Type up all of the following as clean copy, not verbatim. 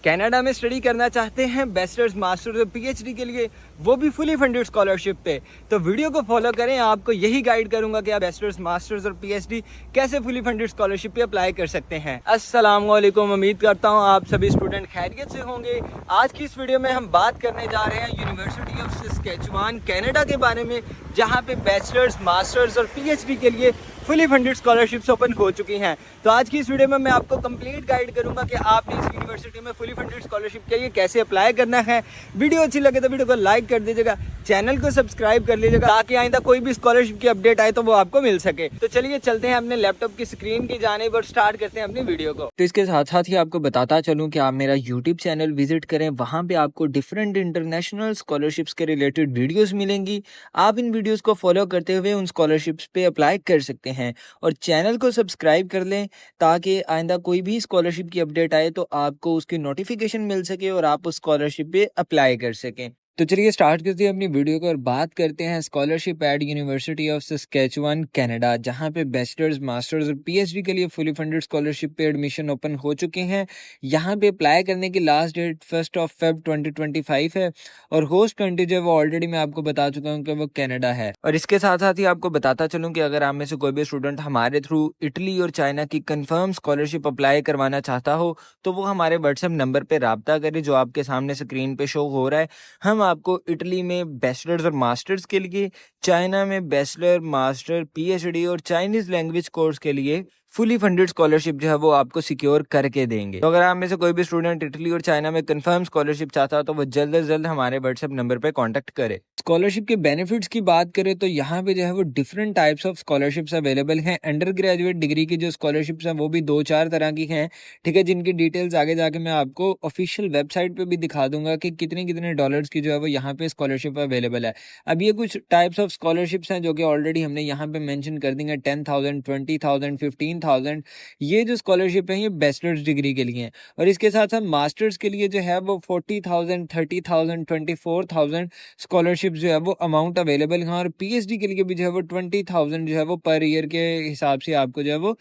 Canada में study करना चाहते हैं बैचलर्स मास्टर्स और पीएचडी के लिए, वो भी फुली फंडेड स्कॉलरशिप पे, तो वीडियो को फॉलो करें। आपको यही गाइड करूंगा कि आप बैचलर्स मास्टर्स और पीएचडी कैसे फुली फंडेड स्कॉलरशिप पे अप्लाई कर सकते हैं। अस्सलाम वालेकुम, उम्मीद करता हूं आप सभी स्टूडेंट खैरियत से होंगे। आज की इस वीडियो में हम बात करने जा रहे हैं यूनिवर्सिटी ऑफ सस्केचुआन कनाडा के बारे में, जहाँ पे बैचलर्स मास्टर्स और पीएचडी के लिए फुली फंडेड स्कॉलरशिप्स ओपन हो चुकी हैं। तो आज की इस वीडियो में मैं आपको कंप्लीट गाइड करूंगा कि आपने इस यूनिवर्सिटी में फुली फंडेड स्कॉलरशिप के लिए कैसे अप्लाई करना है। वीडियो अच्छी लगे तो वीडियो को लाइक कर दीजिएगा, चैनल को सब्सक्राइब कर लीजिएगा ताकि आइंदा कोई भी स्कॉलरशिप की अपडेट आए तो वो आपको मिल सके। तो चलिए चलते हैं अपने लैपटॉप की स्क्रीन की जानिब और स्टार्ट करते हैं अपनी वीडियो को। तो इसके साथ साथ ही आपको बताता चलूँ कि आप मेरा यूट्यूब चैनल विजिट करें, वहाँ पे आपको डिफरेंट इंटरनेशनल स्कॉलरशिप्स के रिलेटेड वीडियोस मिलेंगी। आप इन वीडियोस को फॉलो करते हुए उन स्कॉलरशिप्स पे अप्लाई कर सकते हैं और चैनल को सब्सक्राइब कर लें ताकि आइंदा कोई भी स्कॉलरशिप की अपडेट आए तो आपको उसकी नोटिफिकेशन मिल सके और आप उस स्कॉलरशिप पे अप्लाई कर सकें। तो चलिए स्टार्ट करते हैं अपनी वीडियो को और बात करते हैं scholarship at university of Saskatchewan Canada, जहां पे बैचलर्स मास्टर्स और पीएचडी के लिए फुली फंडेड स्कॉलरशिप पे एडमिशन ओपन हो चुके हैं। यहां पे अप्लाई करने की लास्ट डेट 1 Feb 2025 है और होस्ट कंट्री जो है वो ऑलरेडी मैं आपको बता चुका हूँ कि वो कनाडा है। और इसके साथ साथ ही आपको बताता चलूँ कि अगर आप में से कोई भी स्टूडेंट हमारे थ्रू इटली और चाइना की कंफर्म स्कॉलरशिप अप्लाई करवाना चाहता हो तो वो हमारे व्हाट्सएप नंबर पर रब्ता करे जो आपके सामने स्क्रीन पे शो हो रहा है। हम आपको इटली में बैचलर्स और मास्टर्स के लिए, चाइना में बैचलर मास्टर पीएचडी और चाइनीज लैंग्वेज कोर्स के लिए फुली फंडेड स्कॉलरशिप जो है वो आपको सिक्योर करके देंगे। तो अगर आप में से कोई भी स्टूडेंट इटली और चाइना में कंफर्म स्कॉलरशिप चाहता हो तो वो जल्द से जल्द हमारे व्हाट्सएप नंबर पे कांटेक्ट करे। स्कॉलरशिप के बेनिफिट्स की बात करें तो यहाँ पे जो है वो different types of scholarships available हैं। अंडर ग्रेजुएट डिग्री की जो स्कॉलरशिप्स हैं वो भी 2-4 तरह की हैं, ठीक है, जिनकी डिटेल्स आगे जाके मैं आपको ऑफिशियल वेबसाइट पे भी दिखा दूंगा कि कितने कितने डॉलर्स की जो है वो यहाँ पे स्कॉलरशिप अवेलेबल है। अब ये कुछ टाइप्स ऑफ स्कॉलरशिप्स हैं जो कि ऑलरेडी हमने यहाँ पे मेंशन कर दी हैं। 10,000, 20,000, 15,000 ये जो स्कॉलरशिप है ये बैचलर्स डिग्री के लिए है। और इसके साथ साथ मास्टर्स के लिए जो है वो 40,000, 30,000, 24,000 स्कॉलरशिप जो है वो अमाउंट अवेलेबल है। और पीएचडी के लिए भी जो है वो 20,000 जो है वो पर ईयर के हिसाब से आपको जो है वो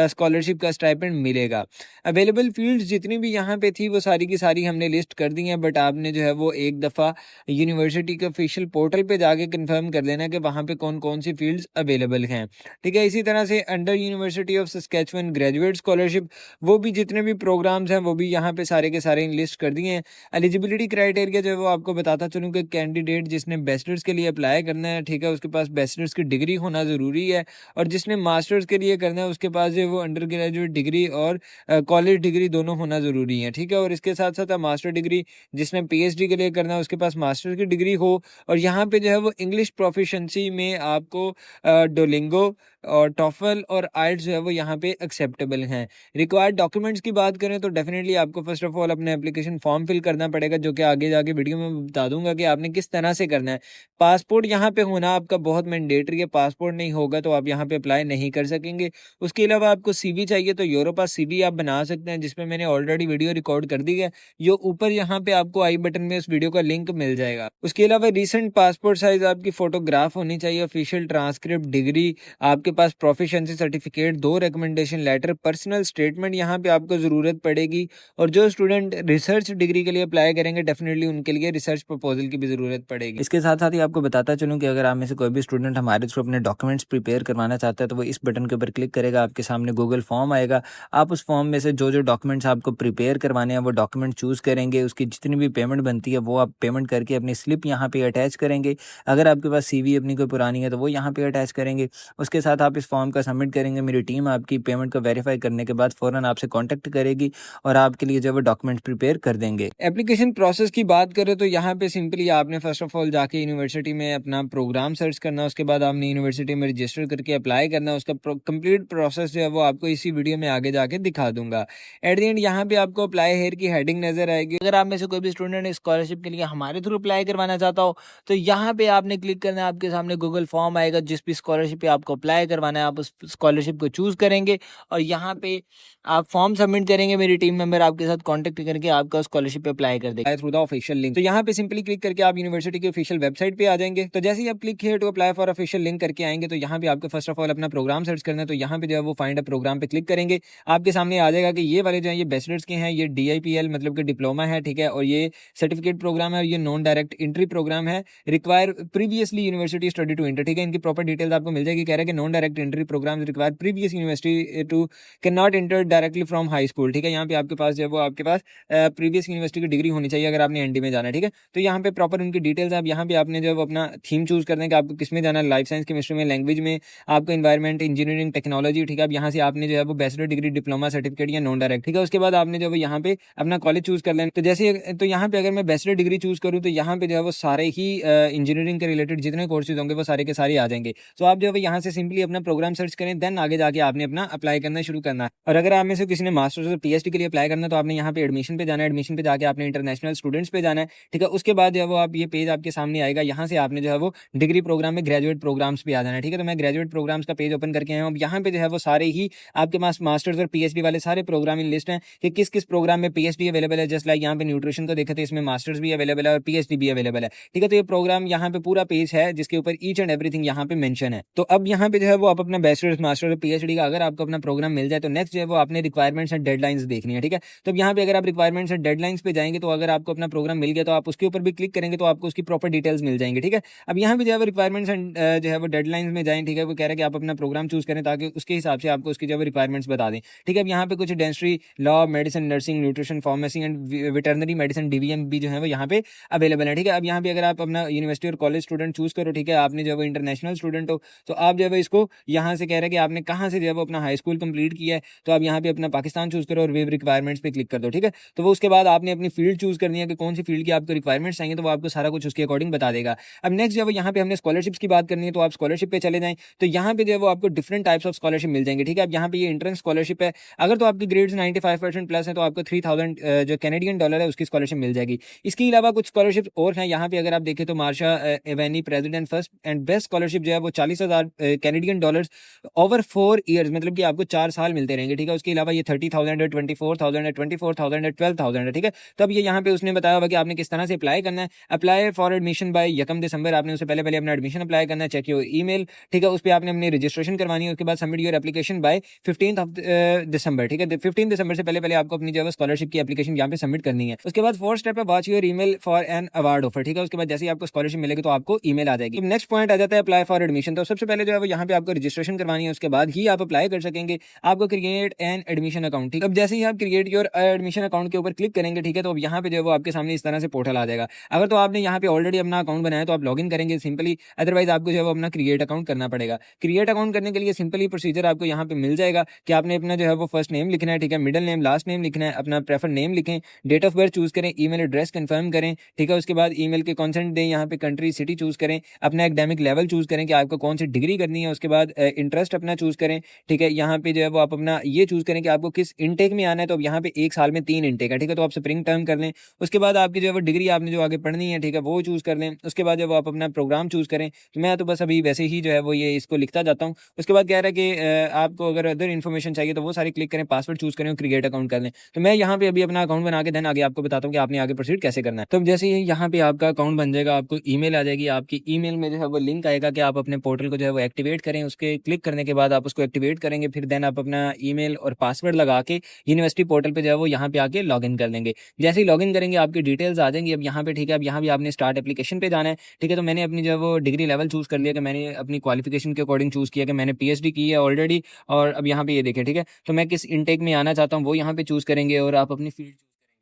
स्कॉलरशिप का स्टाइपेंड मिलेगा। अवेलेबल फील्ड्स जितनी भी यहाँ पे थी वो सारी की सारी हमने लिस्ट कर दी हैं, बट आपने जो है वो एक दफ़ा यूनिवर्सिटी के ऑफिशियल पोर्टल पे जाके कंफर्म कर लेना कि वहाँ पे कौन कौन सी फील्ड्स अवेलेबल हैं, ठीक है। इसी तरह से under university of Saskatchewan graduate scholarship वो भी जितने भी प्रोग्राम्स हैं वो भी यहाँ पे सारे के सारे लिस्ट कर दिए हैं। एलिजिबिलिटी क्राइटेरिया जो है वो आपको बताता चलूँ कि कैंडिडेट जिसने बैचलर्स के लिए अप्लाई करना है, ठीक है, उसके पास बैचलर्स की डिग्री होना ज़रूरी है। और जिसने मास्टर्स के लिए करना है उसके पास जो है वो अंडर ग्रेजुएट डिग्री और कॉलेज डिग्री दोनों होना ज़रूरी है, ठीक है। और इसके साथ साथ मास्टर डिग्री जिसने पीएचडी के लिए करना है उसके पास मास्टर की डिग्री हो। और यहाँ पे जो है वो इंग्लिश प्रोफिशिएंसी में आपको डोलिंगो और टॉफल और आइल्स जो है वो यहाँ पे एक्सेप्टेबल हैं। रिक्वायर्ड डॉक्यूमेंट्स की बात करें तो डेफिनेटली आपको फर्स्ट ऑफ ऑल अपने एप्लीकेशन फॉर्म फिल करना पड़ेगा, जो कि आगे जाके वीडियो में बता दूंगा कि आपने किस तरह से करना है। पासपोर्ट यहाँ पे होना आपका बहुत मैंडेटरी है, पासपोर्ट नहीं होगा तो आप यहाँ पे अप्लाई नहीं कर सकेंगे। उसके अलावा आपको सीवी चाहिए तो यूरोपास सीवी आप बना सकते हैं, जिसमें मैंने ऑलरेडी वीडियो रिकॉर्ड कर दी है। ये ऊपर यहाँ पे आपको आई बटन में उस वीडियो का लिंक मिल जाएगा। उसके अलावा रिसेंट पासपोर्ट साइज आपकी फोटोग्राफ होनी चाहिए, ऑफिशियल ट्रांसक्रिप्ट, डिग्री, आपके पास proficiency certificate, 2 recommendation letter, personal statement यहाँ पे आपको जरूरत पड़ेगी। और जो स्टूडेंट रिसर्च डिग्री के लिए अप्लाई करेंगे डेफिनेटली उनके लिए रिसर्च प्रपोजल की भी जरूरत पड़ेगी। इसके साथ साथ ही आपको बताता चलूँ कि अगर आप में से कोई भी स्टूडेंट हमारे थ्रू अपने डॉक्यूमेंट्स प्रिपेयर करवाना चाहता है तो वो इस बटन के ऊपर क्लिक करेगा, आपके सामने गूगल फॉर्म आएगा। आप उस फॉर्म में से जो जो डॉक्यूमेंट्स आपको प्रिपेयर करवाने हैं वो डॉक्यूमेंट चूज करेंगे, उसकी जितनी भी पेमेंट बनती है वो आप पेमेंट करके अपनी स्लिप यहाँ पे अटैच करेंगे। अगर आपके पास सीवी अपनी कोई पुरानी है तो वो यहाँ पे अटैच करेंगे। उसके साथ आप इस फॉर्म का सबमिट करेंगे। मेरी टीम आपकी पेमेंट को वेरीफाई करने के बाद फौरन आपसे कांटेक्ट करेगी और आपके लिए जो वो डॉक्यूमेंट प्रिपेयर कर देंगे। एप्लीकेशन प्रोसेस की बात करें तो यहाँ पे सिंपली आपने फर्स्ट ऑफ ऑल जाके यूनिवर्सिटी में अपना प्रोग्राम सर्च करना, उसके बाद आपने यूनिवर्सिटी में रजिस्टर करके अप्लाई करना। उसका कंप्लीट प्रोसेस जो है वो आपको इसी वीडियो में आगे जाके दिखा दूंगा। एट द एंड यहाँ पे आपको अप्लाई हेयर की हेडिंग नजर आएगी। अगर आप में से कोई भी स्टूडेंट स्कॉलरशिप के लिए हमारे थ्रू अप्लाई करवाना चाहता हो तो यहाँ पे आपने क्लिक करना है, आपके सामने गूगल फॉर्म आएगा। जिस भी स्कॉलरशिप पे आपको अप्लाई करवाना है आप उस स्कॉलरशिप को चूज़ करेंगे और यहाँ पे आप फॉर्म सबमिट करेंगे, मेरी टीम मेंबर आपके साथ कॉन्टेक्ट करके आपका स्कॉलरशिप पे अप्लाई कर देगा थ्रू द ऑफिशियल लिंक। तो यहाँ पे सिंपली क्लिक करके आप यूनिवर्सिटी की ऑफिशियल वेबसाइट पे आ जाएंगे। तो जैसे ही आप click here to apply for official link करके आएंगे तो यहाँ पे आपको फर्स्ट ऑफ ऑल अपना प्रोग्राम सर्च करना है। तो यहाँ पे जो है वो फाइंड अ प्रोग्राम पे क्लिक करेंगे, आपके सामने आ जाएगा कि ये वाले जो है ये बैचलर्स के हैं, ये DIPL मतलब कि डिप्लोमा है, ठीक है, और ये सर्टिफिकेट प्रोग्राम है और ये नॉन डायरेक्ट एंट्री प्रोग्राम है, require previously university study to enter, ठीक है। इनकी प्रॉपर डिटेल्स आपको मिल जाएगी। कह रहा है कि non direct entry program require previous university to can not enter directly from high school, ठीक है। यहाँ पे आपके पास जो है वो आपके पास प्रीवियस यूनिवर्सिटी की डिग्री होनी चाहिए अगर आपने ND में जाना है, ठीक है। तो यहाँ पे प्रॉपर उनकी डिटेल्स आप यहाँ पे आपने जो अपना थीम चूज करने का आपको किस में जाना है, लाइफ साइंस, केमिस्ट्री में, लैंग्वेज में, आपको एनवायरमेंट, इंजीनियरिंग, टेक्नोलॉजी, ठीक है। अब यहाँ से आपने जो है वो बैचलर डिग्री, डिप्लोमा, सर्टिफिकेट या नॉन डायरेक्ट, ठीक है। उसके बाद आपने जो है यहाँ पे अपना कॉलेज चूज कर लेना। तो जैसे तो यहाँ पे अगर मैं बैचलर डिग्री चूज करूँ तो यहाँ पे जो है वो सारे ही इंजीनियरिंग के रिलेटेड जितने कोर्सेज होंगे वो सारे के सारे आ जाएंगे। तो आप जो है यहाँ से सिंपली अपना प्रोग्राम सर्च करें, देन आगे जाके आपने अपना अप्लाई करना शुरू करना है। और अगर आप में से किसी ने मास्टर्स और PhD के लिए अप्लाई करना है तो आपने यहाँ पे एडमिशन पे जाना है, एडमिशन पे जाके आपने इंटरनेशनल स्टूडेंट्स पे जाना है, ठीक है। उसके बाद जो है वो आप ये पेज आपके सामने आएगा, यहाँ से आपने जो है वो डिग्री प्रोग्राम में ग्रेजुएट प्रोग्राम्स पे आ जाना है, ठीक है। तो मैं ग्रेजुएट प्रोग्राम्स का पेज ओपन करके आया हूँ। अब यहाँ पे जो है वो सारे ही आपके पास मास्टर्स और PhD वाले सारे प्रोग्राम इन लिस्ट हैं कि किस किस प्रोग्राम में PhD अवेलेबल है। जस्ट लाइक यहाँ पे न्यूट्रिशन को देखे थे, इसमें मास्टर्स भी अवेलेबल है और PhD भी अवेलेबल है, ठीक है। तो ये प्रोग्राम यहाँ पे पूरा पेज है जिसके ऊपर ईच एंड एवरीथिंग यहाँ पे मेंशन है। तो अब यहाँ पे जो है वो आप अपना बैचलर्स, मास्टर्स और PhD का अगर आपको अपना प्रोग्राम मिल जाए तो नेक्स्ट जो है वो आपने रिक्वायरमेंट्स एंड डेडलाइंस देखनी है, ठीक है। तो अब यहाँ पे अगर आप रिक्वायरमेंट्स एंड डेडलाइंस पे जाएंगे तो अगर आपको अपना प्रोग्राम मिल गया तो आप उसके ऊपर भी क्लिक करेंगे तो आपको उसकी प्रॉपर डिटेल्स मिल जाएंगे, ठीक है। अब यहाँ पे जो है वो रिक्वायरमेंट्स एंड जो है वो डेडलाइंस में जाएं, ठीक है। वो कह रहा है कि आप अपना प्रोग्राम चूज करें ताकि उसके हिसाब से आपको उसकी जो है रिक्वायरमेंट्स बता दें, ठीक है। अब यहाँ पे कुछ dentistry, law, medicine, nursing, nutrition, pharmacy and veterinary medicine, DVM भी जो है वो यहाँ पे अवेलेबल है, ठीक है। अब यहाँ पे अगर आप अपना यूनिवर्सिटी और कॉलेज स्टूडेंट चूज करो, ठीक है, आपने जो है इंटरनेशनल स्टूडेंट हो तो आप जो है इसको यहाँ से कह रहे हैं कि आपने कहाँ से जो है वो अपना हाई स्कूल कंप्लीट किया है, तो आप यहाँ पे अपना पाकिस्तान चूज करो और वेव रिक्वायरमेंट्स पे क्लिक कर दो, ठीक है। तो वो उसके बाद आपने अपनी फील्ड चूज करनी है कि कौन सी फील्ड की आपको रिक्वायरमेंट्स चाहिए, तो वो आपको सारा कुछ उसके अकॉर्डिंग बता देगा। अब नेक्स्ट जो है यहाँ पे हमने स्कॉलरशिप्स की बात करनी है तो आप स्कॉलरशिप पे चले जाएं। तो यहाँ पे जो है वो आपको डिफरेंट टाइप्स ऑफ स्कॉलरशिप मिल जाएंगे, ठीक है। अब यहाँ पे ये एंट्रेंस स्कॉलरशिप है, अगर तो आपकी ग्रेड्स 95% प्लस है तो आपको 3000 जो कैनेडियन डॉलर है उसकी स्कॉलरशिप मिल जाएगी। इसके अलावा कुछ स्कॉलरशिप और हैं यहाँ पे, अगर आप देखें तो Marsha Aveni president first and best scholarship जो है वो 40,000 कैनेडियन डॉलर्स ओवर 4 ईयर्स, मतलब कि आपको 4 साल मिलते रहेंगे, ठीक है। उसके अलावा ये 30,000 है, 24,000 है, 24,000 है, 12,000 है, ठीक है। तो अब ये यहाँ पे उसने बताया हुआ कि आपने किस तरह से अप्लाई करना है। अप्लाई फॉर एडमिशन बाय 1 दिसंबर, आपने उससे पहले अपना एडमिशन अप्लाई करना है। चेक योर ईमेल, ठीक है, उस पर आपने अपनी रजिस्ट्रेशन करवानी है। उसके बाद सबमिट योर एप्लीकेशन बाय 15 दिसंबर, ठीक है। 15 दिसंबर से पहले आपको अपनी जो है स्कॉलरशिप की एप्लीकेशन यहाँ पे सबमिट करनी है। उसके बाद फोर्थ स्टेप है watch your email for an award offer, ठीक है। उसके बाद जैसे ही आपको स्कॉलरशिप मिलेगी तो आपको ईमेल आ जाएगी। नेक्स्ट पॉइंट आ जाता है अप्लाई फॉर एडमिशन। तो सबसे पहले जो है वो यहाँ पे आपको रजिस्ट्रेशन करवानी है, उसके बाद ही आप अप्लाई कर सकेंगे। आपको क्रिएट एन एडमिशन अकाउंट, ठीक है। अब जैसे ही आप क्रिएट योर एडमिशन अकाउंट के ऊपर क्लिक करेंगे, ठीक है, तो अब यहाँ पे जो है वो आपके सामने इस तरह से पोर्टल आ जाएगा। अगर तो आपने यहाँ पे ऑलरेडी अपना अकाउंट बनाया तो आप लॉगिन करेंगे सिंपली, अदरवाइज आपको जो है वो अपना क्रिएट अकाउंट करना पड़ेगा। क्रिएट अकाउंट करने के लिए सिंपली प्रोसीजर आपको यहाँ पे मिल जाएगा कि आपने अपना जो है वो फर्स्ट नेम लिखना है, ठीक है, मिडिल नेम, लास्ट नेम लिखना है, अपना प्रेफर नेम लिखें, डेट ऑफ बर्थ चूज करें, ईमेल एड्रेस कंफर्म करें, ठीक है। उसके बाद ईमेल के कंसेंट दें, यहाँ पे कंट्री, सिटी चूज करें, अपना एकेडमिक लेवल चूज करें कि आपको कौन सी डिग्री करनी है। उसके बाद इंटरेस्ट अपना चूज करें, ठीक है। यहाँ पे जो है वो आप अपना ये चूज करें कि आपको किस इनटेक में आना है। तो अब यहाँ पे 1 साल में 3 इनटेक है, ठीक है, तो आप स्प्रिंग टर्म कर लें। उसके बाद आपकी जो है वो डिग्री आपने जो आगे पढ़नी है, ठीक है, वो चूज कर लें। उसके बाद जब आप अपना प्रोग्राम चूज करें, तो मैं तो बस अभी वैसे ही जो है वो ये इसको लिखता जाता हूँ। उसके बाद कह रहा है कि आपको अगर अदर इन्फॉर्मेशन चाहिए तो वो सारी क्लिक करें, पासवर्ड चूज करें और क्रिएट अकाउंट कर लें। तो मैं यहाँ पे अभी अपना अकाउंट बना के देन आगे आपको बताता हूँ कि आपने आगे प्रोसीड कैसे करना है। तो जैसे ही यहाँ पे आपका अकाउंट बन जाएगा, आपको ईमेल आ जाएगी, आपकी ईमेल में जो है वो लिंक आएगा कि आप अपने पोर्टल को जो है वो एक्टिवेट करें। उसके क्लिक करने के बाद आप उसको एक्टिवेट करेंगे, फिर देन आप अपना ईमेल और पासवर्ड लगा के यूनिवर्सिटी पोर्टल पे जो है वो यहाँ पे आके लॉगिन कर लेंगे। जैसे ही लॉगिन करेंगे आपकी डिटेल्स आ जाएंगी। अब यहाँ पे ठीक है, अब यहाँ भी आपने स्टार्ट एप्लीकेशन पे जाना है, ठीक है। तो मैंने अपनी जो है वो डिग्री लेवल चूज कर लिया कि मैंने अपनी क्वालिफिकेशन के अकॉर्डिंग चूज किया कि मैंने PhD की है ऑलरेडी। और अब यहाँ पे ये देखें, ठीक है, तो मैं किस इनटेक में आना चाहता हूँ वो यहाँ पे चूज करेंगे और आप अपनी फील्ड।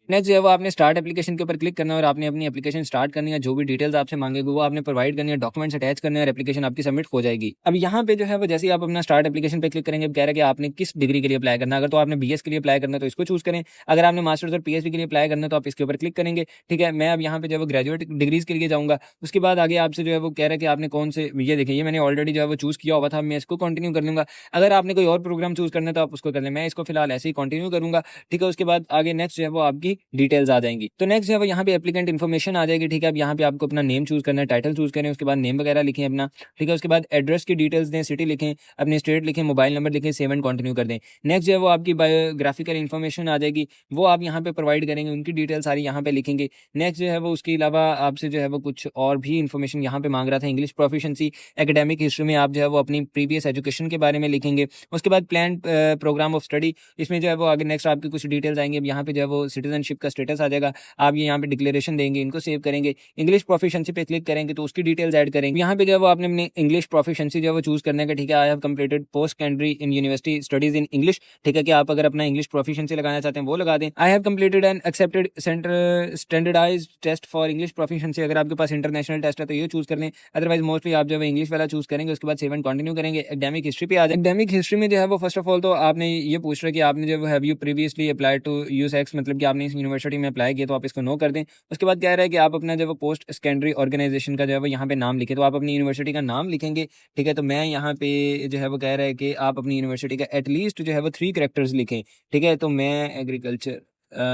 नेक्स्ट जो है वो आपने स्टार्ट एप्लीकेशन के ऊपर क्लिक करना है और आपने अपनी एप्लीकेशन स्टार्ट करनी है। जो भी डिटेल्स आपसे मांगेगी वो आपने प्रोवाइड करनी है, डॉक्यूमेंट्स अटैच करने और एप्लीकेशन आपकी सबमिट हो जाएगी। अब यहाँ पे जो है वो जैसे ही आप अपना स्टार्ट एप्लीकेशन पे क्लिक करेंगे, अब कह रहा है कि आपने किस डिग्री के लिए अप्लाई करना है। अगर तो आपने BS के लिए अप्लाई करना है तो इसको चूज करें, अगर आपने मास्टर्स और PhD के लिए अप्लाई करना है तो आप इसके ऊपर क्लिक करेंगे, ठीक है। मैं अब यहाँ पे जो है वो ग्रेजुएट डिग्रीज के लिए जाऊँगा। उसके बाद आगे आपसे जो है वो कह रहा है कि आपने कौन से, ये देखिए ये मैंने ऑलरेडी जो है वो चूज किया हुआ था, मैं इसको कंटिन्यू कर लूँगा। अगर आपने कोई और प्रोग्राम चूज करना है तो आप उसको कर लें, मैं इसको फिलहाल ऐसे ही कंटिन्यू करूँगा, ठीक है। उसके बाद आगे नेक्स्ट जो है वो आपकी डिटेल्स आ जाएंगी। तो नेक्स्ट जो है वो यहाँ पे एप्लीकेंट इन्फॉर्मेशन आ जाएगी, ठीक है। अब यहाँ पे आपको अपना नेम चूज करना है, टाइटल चूज करें, उसके बाद नेम वगैरह लिखें अपना, ठीक है। उसके बाद एड्रेस की डिटेल्स दें, सिटी लिखें, अपनी स्टेट लिखें, मोबाइल नंबर लिखें, सेव एंड कंटिन्यू कर दें। नेक्स्ट जो है वो आपकी बायोग्राफिकल इन्फॉर्मेशन आ जाएगी, वो आप यहाँ पे प्रोवाइड करेंगे, उनकी डिटेल सारी यहाँ पे लिखेंगे। नेक्स्ट जो है वो उसके अलावा आपसे जो है वो कुछ और भी इन्फॉर्मेशन यहाँ पे मांग रहा था, इंग्लिश प्रोफिशिएंसी, एकेडमिक हिस्ट्री में आप जो है वो अपनी प्रीवियस एजुकेशन के बारे में लिखेंगे। उसके बाद प्लान प्रोग्राम ऑफ स्टडी, इसमें जो है वो आगे नेक्स्ट आपकी कुछ डिटेल्स आएंगे। अब यहाँ पे जो है वो सिटीजनशिप का स्टेटस आ जाएगा, आप ये यहाँ पे डिक्लेरेशन देंगे, इनको सेव करेंगे। इंग्लिश प्रोफिशिएंसी पे क्लिक करेंगे तो उसकी डिटेल्स ऐड करेंगे। यहाँ पे जो है वो आपने अपनी इंग्लिश प्रोफिशिएंसी जो है वो चूज करने का, ठीक है। आई have completed post secondary in university studies in English, ठीक है। कि आप अगर अपना इंग्लिश प्रोफिशिएंसी लगाना चाहते हैं वो लगा दें। I have completed and accepted standardised test for English proficiency, अगर आपके पास इंटरनेशनल टेस्ट है तो ये चूज कर लें, अदरवाइज मोस्टली आप जो है इंग्लिश वाला चूज करेंगे। उसके बाद सेव एंड कंटिन्यू करेंगे। एकेडमिक हिस्ट्री पे आ जाए। एकेडमिक हिस्ट्री में जो है वो फर्स्ट ऑफ ऑल तो आपने ये पूछ रहा है कि आपने जो have you previously applied to USask, मतलब कि आपने इस यूनिवर्सिटी में अप्लाई किया, तो आप इसको नो कर दें। उसके बाद कह रहा है कि आप अपना जो पोस्ट सेकेंडरी ऑर्गेनाइजेशन का जो है वो यहाँ पे नाम लिखे, तो आप अपनी यूनिवर्सिटी का नाम लिखेंगे, ठीक है। तो मैं यहाँ पे जो है वो कह रहा है कि आप अपनी यूनिवर्सिटी का एटलीस्ट जो है वो 3 कैरेक्टर्स लिखें, ठीक है। तो मैं एग्रीकल्चर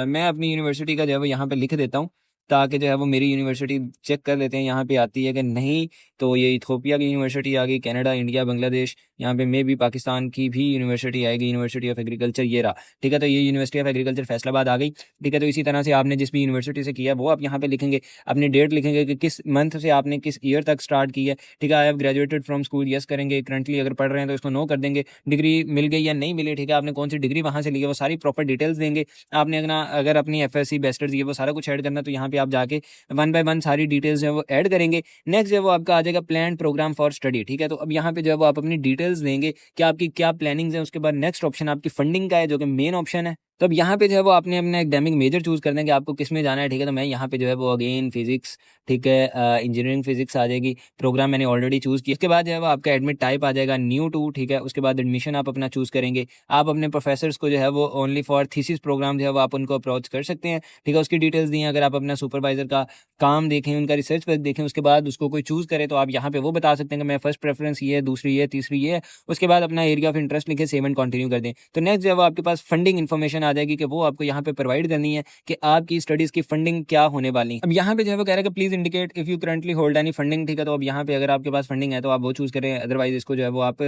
मैं अपनी यूनिवर्सिटी का जो है वो यहाँ पे लिख देता हूँ, ताकि जो है वो मेरी यूनिवर्सिटी चेक कर लेते हैं यहाँ पे आती है कि नहीं। तो ये इथोपिया की यूनिवर्सिटी आ गई, कनाडा, इंडिया, बांग्लादेश, यहाँ पे मे भी पाकिस्तान की भी यूनिवर्सिटी आएगी, यूनिवर्सिटी ऑफ एग्रीकल्चर, ये रहा, ठीक है। तो ये यूनिवर्सिटी ऑफ एग्रीकल्चर फैसलाबाद आ गई, ठीक है। तो इसी तरह से आपने जिस भी यूनिवर्सिटी से किया वो आप यहाँ पे लिखेंगे, अपनी डेट लिखेंगे कि किस मंथ से आपने किस ईयर तक स्टार्ट की है, ठीक है। I have graduated from school, yes करेंगे। करंटली अगर पढ़ रहे हैं तो इसको नो कर देंगे। डिग्री मिल गई या नहीं मिली, ठीक है। आपने कौन सी डिग्री वहाँ से ली है वो सारी प्रॉपर डिटेल्स देंगे। आपने अगर अपनी FSc बैचलर्स ये वो सारा कुछ ऐड करना, तो यहाँ पे आप जाके 1 बाय 1 सारी डिटेल्स जो है वो ऐड करेंगे। नेक्स्ट जो है वो आपका आ जाएगा प्लान प्रोग्राम फॉर स्टडी, ठीक है। तो अब यहाँ पे जो है वो आप अपनी डिटेल्स देंगे कि आपकी क्या प्लानिंग्स है। उसके बाद नेक्स्ट ऑप्शन आपकी फंडिंग का है, जो कि मेन ऑप्शन है। तो अब यहाँ पे जो है वो आपने अपना एकेडमिक मेजर चूज कर दें कि आपको किस में जाना है, ठीक है। तो मैं यहाँ पे जो है वो अगेन फिजिक्स, ठीक है, इंजीनियरिंग फिजिक्स आ जाएगी। प्रोग्राम मैंने ऑलरेडी चूज किया। उसके बाद जो है वो आपका एडमिट टाइप आ जाएगा न्यू टू, ठीक है। उसके बाद एडमिशन आप अपना चूज करेंगे। आप अपने प्रोफेसर्स को जो है वो ओनली फॉर थीसिस प्रोग्राम जो है वो आप उनको अप्रोच कर सकते हैं, ठीक है। उसकी डिटेल्स दी हैं। अगर आप अपना सुपरवाइजर का काम देखें, उनका रिसर्च वर्क देखें, उसके बाद उसको कोई चूज करे तो आप यहाँ पे वो बता सकते हैं कि मैं फर्स्ट प्रेफरेंस ये है, दूसरी ये, तीसरी ये है। उसके बाद अपना एरिया ऑफ इंटरेस्ट लिखे, सेव एंड कंटिन्यू कर दें। तो नेक्स्ट जो है वो आपके पास फंडिंग इन्फॉर्मेशन आ जाएगी कि वो आपको यहाँ पे प्रोवाइड करनी है कि आपकी स्टडीज की फंडिंग क्या होने वाली है। अब यहाँ पे जो है वो कह रहा है कि please indicate if you currently hold any funding, ठीक है। तो अब यहाँ पे अगर आपके पास फंडिंग है तो आप वो चूज करें, अदरवाइज इसको जो है वो आप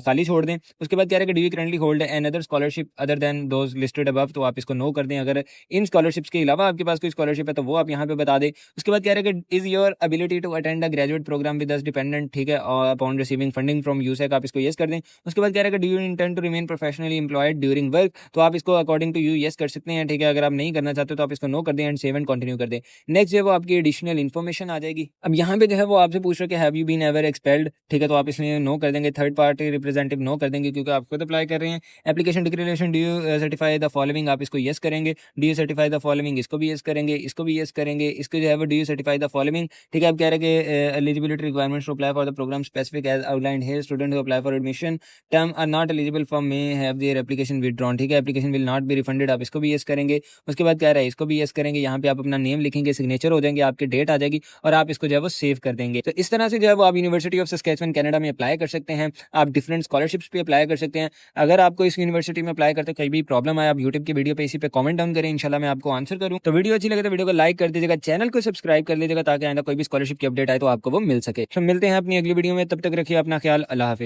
खाली छोड़ दें। उसके बाद कह रहा है कि do you currently hold N other scholarship other than those listed above, तो आप इसको नो कर दें। अगर इन स्कॉलरशिप्स के अलावा आपके पास कोई स्कॉलरशिप है तो वो आप यहाँ पे बता दें। उसके बाद कह रहा है कि is your ability to attend a graduate program with us dependent, ठीक है, अपॉन रिसीविंग फंडिंग फ्रॉम यूसेक, आप इसको यस कर दें। उसके बाद कह रहा है कि do you intend to remain professionally employed during work, तो आप इसको अकॉर्डिंग टू यू यस कर सकते हैं, ठीक है। अगर आप नहीं करना चाहते तो आप इसको नो कर दें एंड सेव एंड कंटिन्यू कर दें। नेक्स्ट जो है वो आपकी एडिशनल इन्फॉर्मेशन आ जाएगी। अब यहाँ पे जो है वो आपसे पूछ रहे कि have you been ever expelled, ठीक है। तो आप इसमें नो कर देंगे। थर्ड पार्टी रिप्रेजेंटेटिव नो कर देंगे क्योंकि आप खुद अप्लाई कर रहे हैं। Application declaration, do you certify the following, आप इसको यस करेंगे। Do you certify the following, इसको भी यस करेंगे, इसको भी यस करेंगे। इसको जो है वो do you certify the following, ठीक है। आप कह रहे हैं कि eligibility requirements to apply for the program specific as outlined here, student who apply for admission term are not eligible for may have their application withdrawn, ठीक है। Application will not be refunded, आप इसको भी yes करेंगे। उसके बाद कह रहा है इसको भी यस करेंगे। यहाँ पे आप अपना नेम लिखेंगे, सिग्नेचर हो जाएंगे, आपकी डेट आ जाएगी और आप इसको जो है वो सेव कर देंगे। तो इस तरह से जो है वो आप यूनिवर्सिटी ऑफ सस्केचुअन कनाडा में अप्लाई कर सकते हैं। आप डिफरेंट स्कॉलरशिप्स पे अप्लाई कर सकते हैं। अगर आपको इस यूनिवर्सिटी में अप्लाई करते कहीं भी प्रॉब्लम आए, आप यूट्यूब की वीडियो पे इसी पे कमेंट डाउन करें, इंशाल्लाह मैं आपको आंसर करूँ। तो वीडियो अच्छी लगे तो वीडियो को लाइक कर दीजिएगा, चैनल को सब्सक्राइब कर लीजिएगा ताकि आइंदा कोई भी स्कॉलरशिप की अपडेट आए तो आपको वो मिल सके। तो मिलते हैं अपनी अगली वीडियो में, तब तक रखिए अपना ख्याल। अल्लाह हाफिज़।